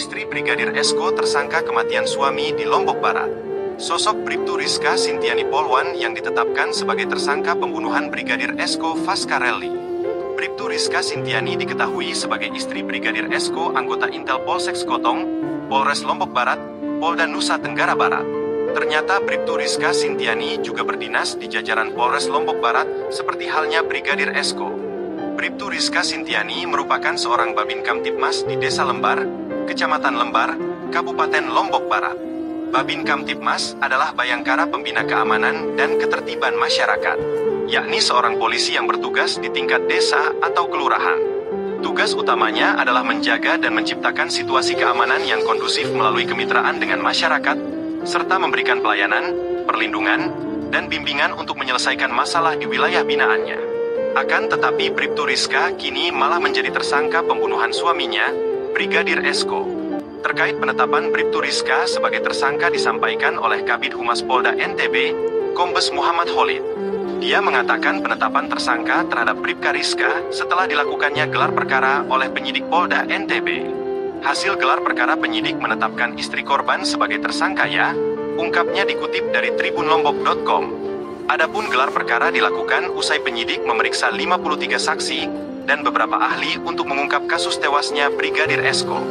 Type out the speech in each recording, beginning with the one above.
istri Brigadir Esko tersangka kematian suami di Lombok Barat. Sosok Bribtu Rizka Sintiani Polwan yang ditetapkan sebagai tersangka pembunuhan Brigadir Esko Faskarelli. Bribtu Rizka Sintiani diketahui sebagai istri Brigadir Esko anggota Intel Polsek Skotong, Polres Lombok Barat, Polda Nusa Tenggara Barat. Ternyata Bribtu Rizka Sintiani juga berdinas di jajaran Polres Lombok Barat seperti halnya Brigadir Esko. Bribtu Rizka Sintiani merupakan seorang Babin Kamtibmas di Desa Lembar, Kecamatan Lembar, Kabupaten Lombok Barat. Babin Kamtibmas adalah Bayangkara Pembina Keamanan dan Ketertiban Masyarakat, yakni seorang polisi yang bertugas di tingkat desa atau kelurahan. Tugas utamanya adalah menjaga dan menciptakan situasi keamanan yang kondusif melalui kemitraan dengan masyarakat, serta memberikan pelayanan, perlindungan, dan bimbingan untuk menyelesaikan masalah di wilayah binaannya. Akan tetapi Bribtu Rizka kini malah menjadi tersangka pembunuhan suaminya, Brigadir Esko. Terkait penetapan Bribtu Rizka sebagai tersangka disampaikan oleh Kabid Humas Polda NTB, Kombes Muhammad Khalid. Dia mengatakan penetapan tersangka terhadap Bribka Rizka setelah dilakukannya gelar perkara oleh penyidik Polda NTB. Hasil gelar perkara penyidik menetapkan istri korban sebagai tersangka ya, ungkapnya dikutip dari tribunlombok.com. Adapun gelar perkara dilakukan usai penyidik memeriksa 53 saksi dan beberapa ahli untuk mengungkap kasus tewasnya Brigadir Esko.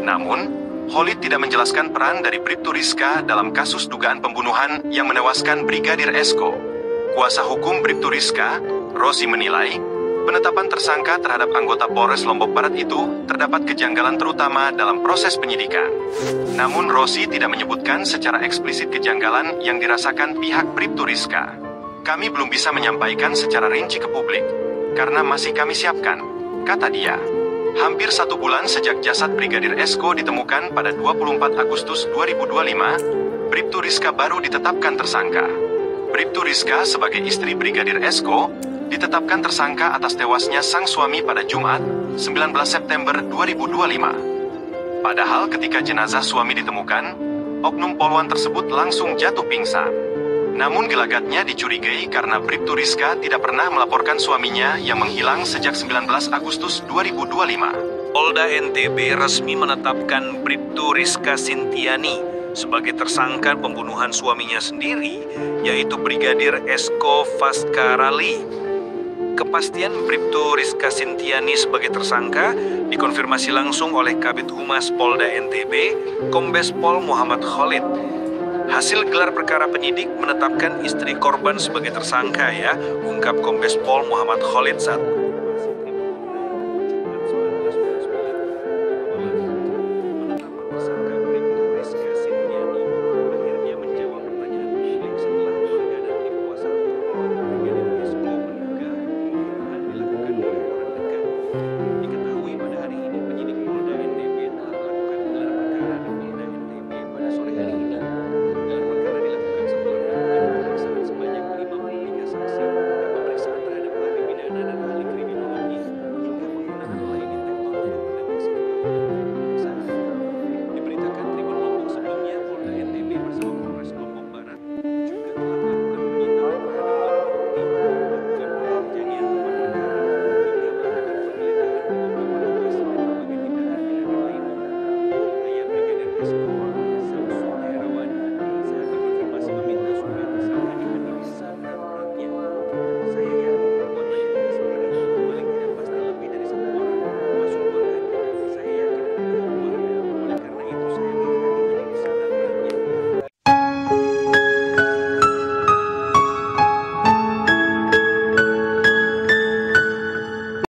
Namun, Khalid tidak menjelaskan peran dari Bribtu Rizka dalam kasus dugaan pembunuhan yang menewaskan Brigadir Esko. Kuasa hukum Bribtu Rizka, Rosi menilai, penetapan tersangka terhadap anggota Polres Lombok Barat itu terdapat kejanggalan terutama dalam proses penyidikan. Namun Rosi tidak menyebutkan secara eksplisit kejanggalan yang dirasakan pihak Bribtu Rizka. Kami belum bisa menyampaikan secara rinci ke publik, karena masih kami siapkan, kata dia. Hampir 1 bulan sejak jasad Brigadir Esko ditemukan pada 24 Agustus 2025, Bribtu Rizka baru ditetapkan tersangka. Bribtu Rizka sebagai istri Brigadir Esko ditetapkan tersangka atas tewasnya sang suami pada Jumat, 19 September 2025. Padahal ketika jenazah suami ditemukan, oknum Polwan tersebut langsung jatuh pingsan. Namun gelagatnya dicurigai karena Bribtu Rizka tidak pernah melaporkan suaminya yang menghilang sejak 19 Agustus 2025. Polda NTB resmi menetapkan Bribtu Rizka Sintiani sebagai tersangka pembunuhan suaminya sendiri, yaitu Brigadir Esko Faskarelli. Kepastian Bribtu Rizka Sintiani sebagai tersangka dikonfirmasi langsung oleh Kabid Humas Polda NTB, Kombes Pol Muhammad Khalid. Hasil gelar perkara penyidik menetapkan istri korban sebagai tersangka ya, ungkap Kombes Pol Muhammad Khalid saat Esko